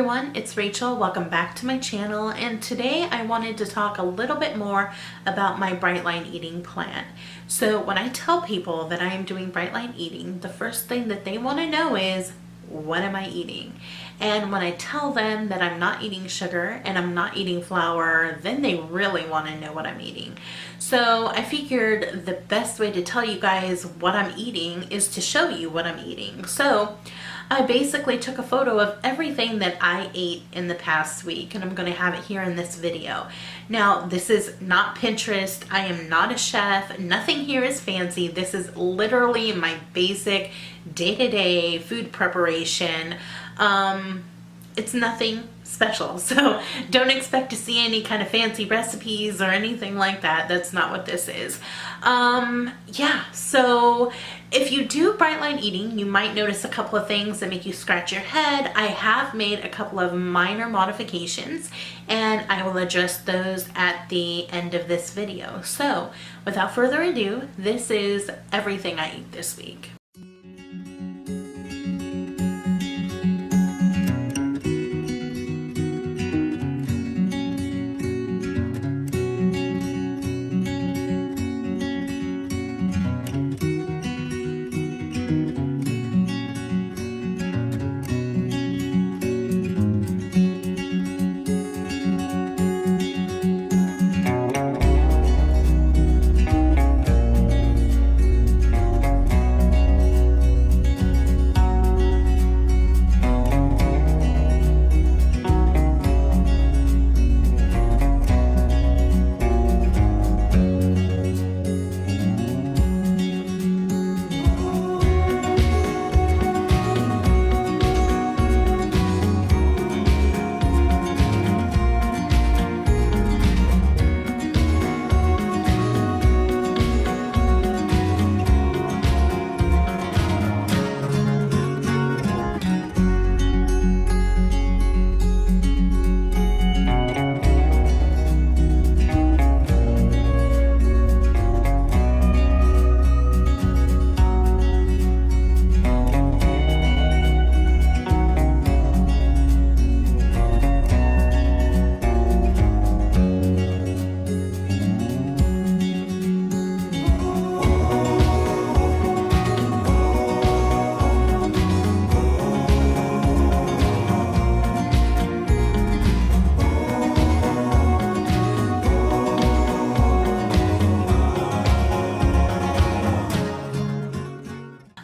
everyone, it's Rachel. Welcome back to my channel, and today I wanted to talk a little bit more about my Bright Line eating plan. So when I tell people that I am doing Bright Line eating, the first thing that they want to know is, what am I eating? And when I tell them that I'm not eating sugar and I'm not eating flour, then they really want to know what I'm eating. So I figured the best way to tell you guys what I'm eating is to show you what I'm eating. So I basically took a photo of everything that I ate in the past week, and I'm going to have it here in this video. Now, this is not Pinterest. I am not a chef. Nothing here is fancy. This is literally my basic day-to-day food preparation. It's nothing special, so don't expect to see any kind of fancy recipes or anything like that. That's not what this is. Yeah, so if you do Bright Line eating, you might notice a couple of things that make you scratch your head. I have made a couple of minor modifications, and I will address those at the end of this video. So without further ado, this is everything I eat this week.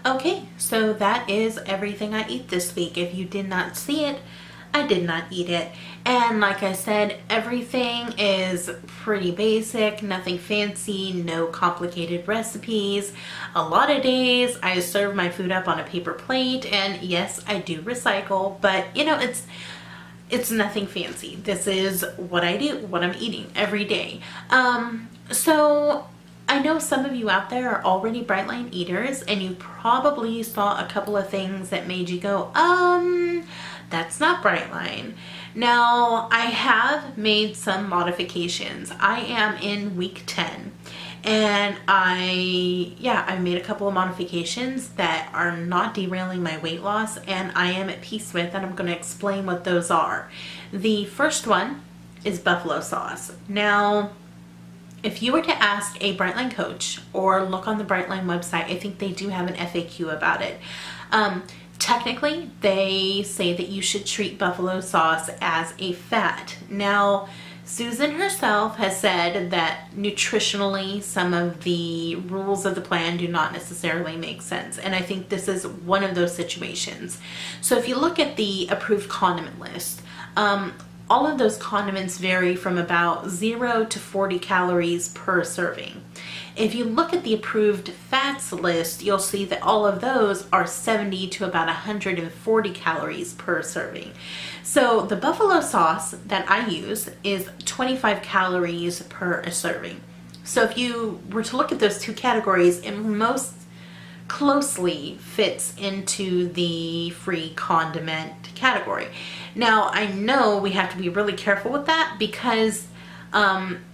Okay, so that is everything I eat this week. If you did not see it, I did not eat it. And like I said, everything is pretty basic, nothing fancy, no complicated recipes. A lot of days I serve my food up on a paper plate, and yes, I do recycle, but you know, it's nothing fancy. This is what I do, what I'm eating every day. So I know some of you out there are already Bright Line eaters, and you probably saw a couple of things that made you go, that's not Bright Line. Now, I have made some modifications. I am in week 10, and I made a couple of modifications that are not derailing my weight loss, and I am at peace with, and I'm going to explain what those are. The first one is buffalo sauce. Now, if you were to ask a Bright Line coach or look on the Bright Line website, I think they do have an FAQ about it. Technically, they say that you should treat buffalo sauce as a fat. Now, Susan herself has said that nutritionally, some of the rules of the plan do not necessarily make sense. And I think this is one of those situations. So if you look at the approved condiment list, all of those condiments vary from about 0 to 40 calories per serving. If you look at the approved fats list, you'll see that all of those are 70 to about 140 calories per serving. So the buffalo sauce that I use is 25 calories per serving. So if you were to look at those two categories, it most closely fits into the free condiment category. Now, I know we have to be really careful with that because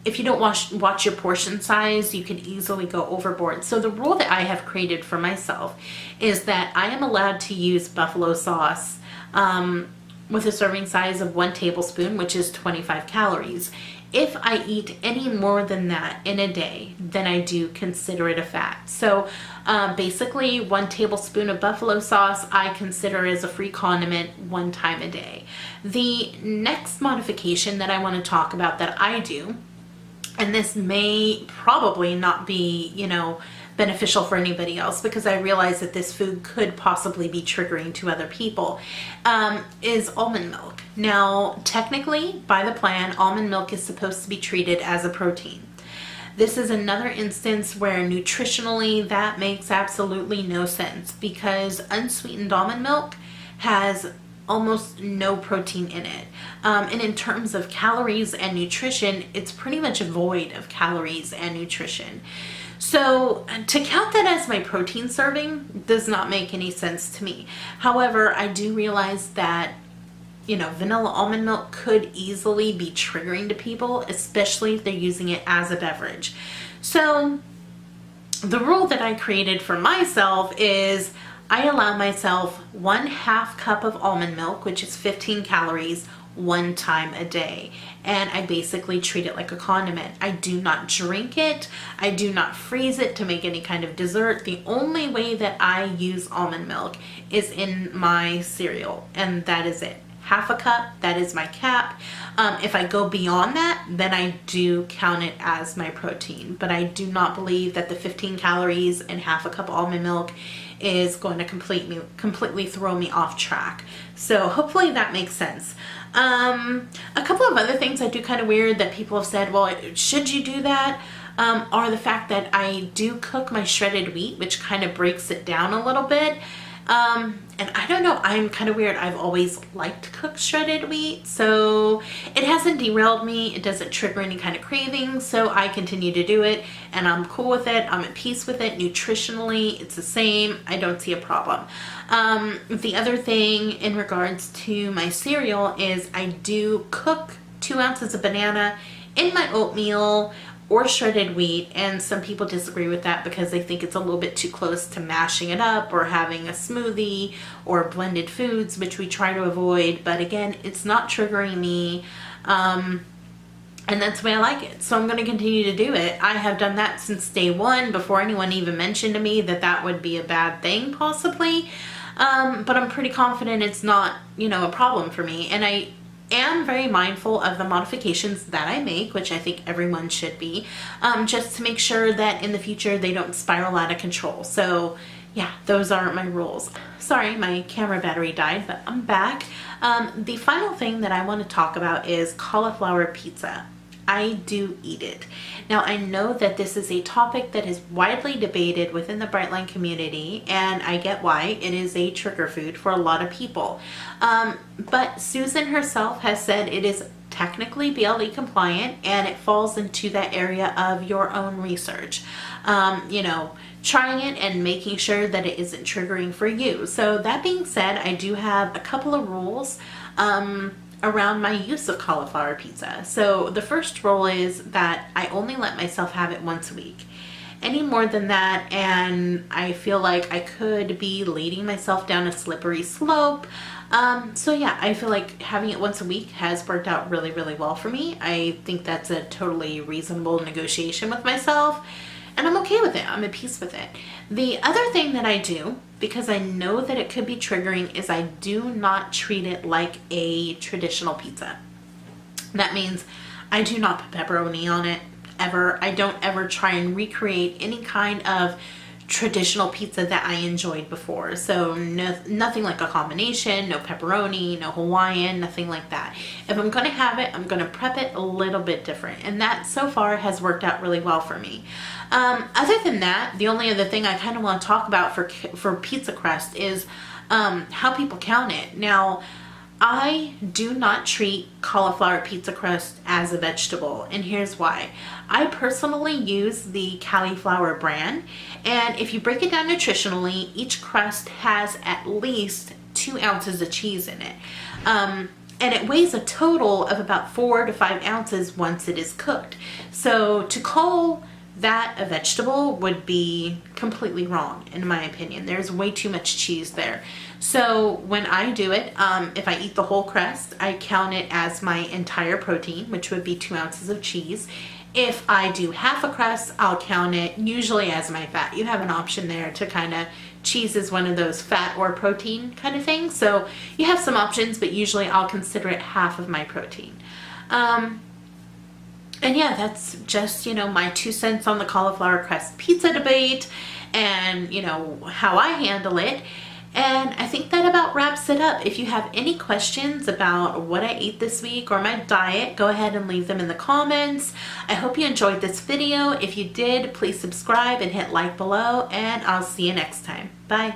if you don't watch your portion size, you can easily go overboard. So the rule that I have created for myself is that I am allowed to use buffalo sauce with a serving size of 1 tablespoon, which is 25 calories. If I eat any more than that in a day, then I do consider it a fat. So basically 1 tablespoon of buffalo sauce I consider as a free condiment 1 time a day. The next modification that I want to talk about that I do, and this may probably not be, beneficial for anybody else, because I realize that this food could possibly be triggering to other people, is almond milk. Now, technically, by the plan, almond milk is supposed to be treated as a protein. This is another instance where nutritionally that makes absolutely no sense, because unsweetened almond milk has almost no protein in it. And in terms of calories and nutrition, it's pretty much void of calories and nutrition. So to count that as my protein serving does not make any sense to me. However, I do realize that, vanilla almond milk could easily be triggering to people, especially if they're using it as a beverage. So the rule that I created for myself is I allow myself 1/2 cup of almond milk, which is 15 calories, 1 time a day, and I basically treat it like a condiment. I do not drink it. I do not freeze it to make any kind of dessert. The only way that I use almond milk is in my cereal, and that is it. 1/2 cup, that is my cap. If I go beyond that, then I do count it as my protein, but I do not believe that the 15 calories and 1/2 cup almond milk is going to completely throw me off track. So hopefully that makes sense. A couple of other things I do kind of weird that people have said, well, should you do that? Are the fact that I do cook my shredded wheat, which kind of breaks it down a little bit. And I don't know, I'm kind of weird. I've always liked cooked shredded wheat, so it hasn't derailed me. It doesn't trigger any kind of cravings, so I continue to do it, and I'm cool with it. I'm at peace with it. Nutritionally, it's the same. I don't see a problem. The other thing in regards to my cereal is I do cook 2 ounces of banana in my oatmeal or shredded wheat, and some people disagree with that because they think it's a little bit too close to mashing it up or having a smoothie or blended foods, which we try to avoid. But again, it's not triggering me, and that's the way I like it, so I'm going to continue to do it. I have done that since day one, before anyone even mentioned to me that that would be a bad thing possibly, but I'm pretty confident it's not, a problem for me, and I am very mindful of the modifications that I make, which I think everyone should be, just to make sure that in the future they don't spiral out of control. So yeah, those are my rules. Sorry, my camera battery died, but I'm back. The final thing that I want to talk about is cauliflower pizza. I do eat it. Now, I know that this is a topic that is widely debated within the Brightline community, and I get why. It is a trigger food for a lot of people. But Susan herself has said it is technically BLE compliant, and it falls into that area of your own research. Trying it and making sure that it isn't triggering for you. So that being said, I do have a couple of rules around my use of cauliflower pizza. So the first rule is that I only let myself have it once a week. Any more than that, and I feel like I could be leading myself down a slippery slope. So yeah, I feel like having it once a week has worked out really, really well for me. I think that's a totally reasonable negotiation with myself, and I'm okay with it. I'm at peace with it. The other thing that I do, because I know that it could be triggering, is I do not treat it like a traditional pizza. That means I do not put pepperoni on it, ever. I don't ever try and recreate any kind of traditional pizza that I enjoyed before. So nothing like a combination, no pepperoni, no Hawaiian, nothing like that. If I'm going to have it, I'm going to prep it a little bit different, and that so far has worked out really well for me. Other than that, the only other thing I kind of want to talk about for pizza crust is how people count it. Now, I do not treat cauliflower pizza crust as a vegetable, and here's why. I personally use the cauliflower brand, and if you break it down nutritionally, each crust has at least 2 ounces of cheese in it. And it weighs a total of about 4 to 5 ounces once it is cooked. So to call that a vegetable would be completely wrong, in my opinion. There's way too much cheese there. So when I do it, if I eat the whole crust, I count it as my entire protein, which would be 2 ounces of cheese. If I do half a crust, I'll count it usually as my fat. You have an option there to kind of, cheese is one of those fat or protein kind of things. So you have some options, but usually I'll consider it half of my protein. And yeah, that's just, my 2 cents on the cauliflower crust pizza debate and, how I handle it. And I think that about wraps it up. If you have any questions about what I ate this week or my diet, go ahead and leave them in the comments. I hope you enjoyed this video. If you did, please subscribe and hit like below, and I'll see you next time. Bye.